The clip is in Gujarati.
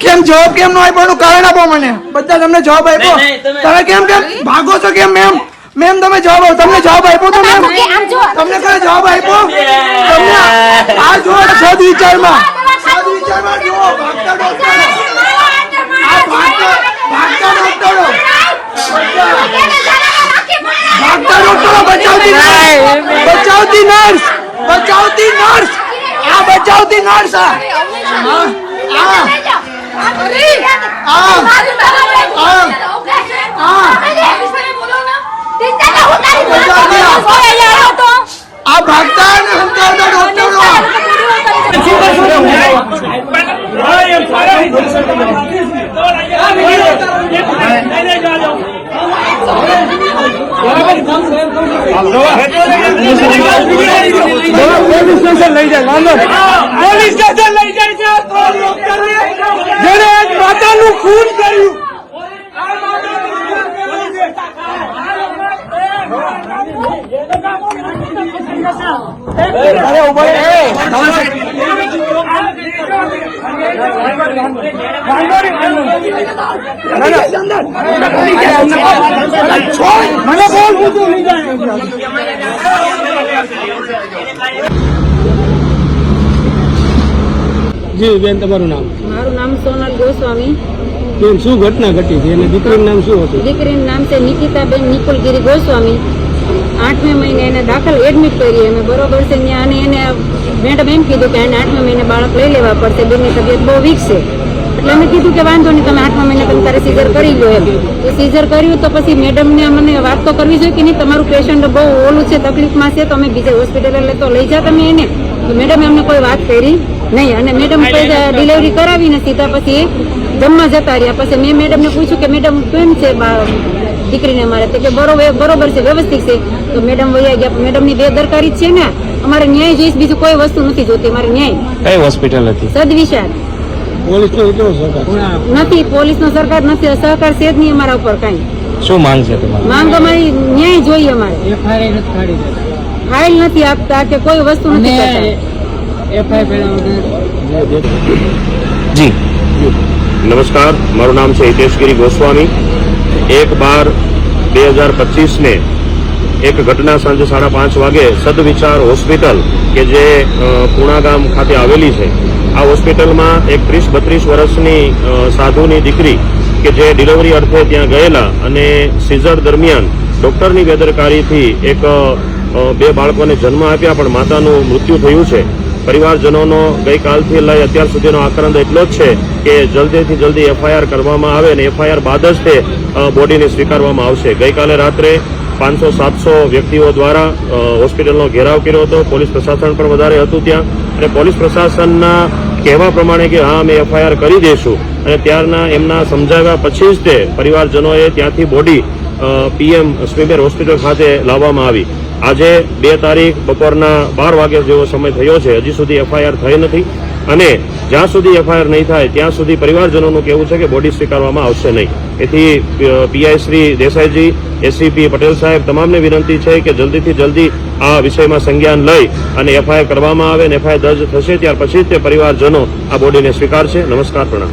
કેમ જવાબ કેમ નો આપ્યો એનું કારણ આપો મને. બધા તમને જવાબ આપ્યો. તમે કેમ ભાગો છો કેમ મેમ? મેમ તમે જવાબ આપો. તમને જવાબ આપ્યો તો મેમ? તમને કોઈ જવાબ આપ્યો? તમને આ જો સદવિચારમાં જુઓ ભાગતા ડોક્ટરો. આ ભાગતા ડોક્ટરો. ભાગતા ડોક્ટરો બચાવતી નર્સ. બચાવતી નર્સ. આ બચાવતી નર્સ. આ ભાગતા અને હંકારતા ડોક્ટરો. પોલીસ સ્ટેશન લઈ જાય. પોલીસ સ્ટેશન લઈ જાય છે. જેને એક માતાનું ખૂન કર્યું. મને બોલ જી બેન, તમારું નામ? મારું નામ સોનલ ગોસ્વામી. બેન, શું ઘટના ઘટી છે અને દીકરીનું નામ શું હતું? દીકરીનું નામ છે નિકિતાબેન નિકુલગીરી ગોસ્વામી. 8મે મહિને એને દાખલ એડમિટ કરી અમે, બરોબર છે. ત્યાં એને મેડમ એમ કીધું કે એને 8મા મહિને બાળક લઈ લેવા પડશે, બેનની તબિયત બહુ વીક છે. એટલે અમે કીધું કે વાંધો નહીં, તમે 8મા મહિને તમે તારે સીઝર કરી લો એમ. તો સીઝર કર્યું તો પછી મેડમને મને વાત તો કરવી જોઈએ કે નહીં, તમારું પેશન્ટ બહુ ઓલું છે, તકલીફમાં છે, તો અમે બીજે હોસ્પિટલે તો લઈ જા તમે એને. તો મેડમે અમને કોઈ વાત કરી નહીં અને મેડમ ડિલિવરી કરાવીને સીધા પછી જમવા જતા રહ્યા. પછી મેં મેડમને પૂછ્યું કે મેડમ કેમ છે દીકરીને અમારે? તો કે બરોબર છે, વ્યવસ્થિત છે. તો મેડમ વયા ગયા. મેડમની બેદરકારી છે ને, અમારે ન્યાય જોઈશ, બીજું કોઈ વસ્તુ નથી જોતી, અમારે ન્યાય. કઈ હોસ્પિટલ હતી? સદવિશાળ. પોલીસનો એટલો સહકાર નથી, પોલીસનો સરકાર નથી, સહકાર છે જ નહીં અમારા ઉપર કઈ. શું માંગ છે તમારી? માંગ અમારી ન્યાય જોઈએ. અમારે ફાઇલ નથી આપતા કે કોઈ વસ્તુ નથી કરતા. જી નમસ્કાર, મારું નામ છે હિતેશગીરી ગોસ્વામી. 1/12/2025 ને એક ઘટના સાંજે 5:30 વાગે સદવિચાર હોસ્પિટલ કે જે પૂણા ગામ ખાતે આવેલી છે, આ હોસ્પિટલમાં એક 30-32 વર્ષની સાધુની દીકરી કે જે ડિલિવરી અર્થે ત્યાં ગયેલા અને સીઝર દરમિયાન ડોક્ટરની બેદરકારીથી એક 2 બાળકોને જન્મ આપ્યા, પણ માતાનું મૃત્યુ થયું છે. પરિવારજનોનો ગઈકાલથી લઈ અત્યાર સુધીનો આક્રંદ એટલો જ છે કે જલ્દીથી જલ્દી એફઆઈઆર કરવામાં આવે અને એફઆઈઆર બાદ જ તે બોડીને સ્વીકારવામાં આવશે. ગઈકાલે રાત્રે 500-700 વ્યક્તિઓ દ્વારા હોસ્પિટલનો ઘેરાવ કર્યો હતો. પોલીસ પ્રશાસન પણ વધારે હતું ત્યાં, અને પોલીસ પ્રશાસનના કહેવા પ્રમાણે કે હા અમે એફઆઈઆર કરી દઈશું, અને ત્યારના એમના સમજાવ્યા પછી જ તે પરિવારજનોએ ત્યાંથી બોડી પીએમ સ્મીમેર હોસ્પિટલ ખાતે લાવવામાં આવી. આજે 2 તારીખ બપોરના 12 વાગ્યા જેવો સમય થયો છે, હજી સુધી એફઆઈઆર થઈ નથી, અને જ્યાં સુધી એફઆઈઆર નહીં થાય ત્યાં સુધી પરિવારજનોનું કહેવું છે કે બોડી સ્વીકારવામાં આવશે નહીં. એથી પીઆઈ શ્રી દેસાઈજી, એસીપી પટેલ સાહેબ તમામને વિનંતી છે કે જલ્દીથી જલ્દી આ વિષયમાં સંજ્ઞાન લઈ અને એફઆઈઆર કરવામાં આવે, અને એફઆઈઆર દર્જ થશે ત્યાર પછી જ તે પરિવારજનો આ બોડીને સ્વીકારશે. નમસ્કાર, પ્રણામ.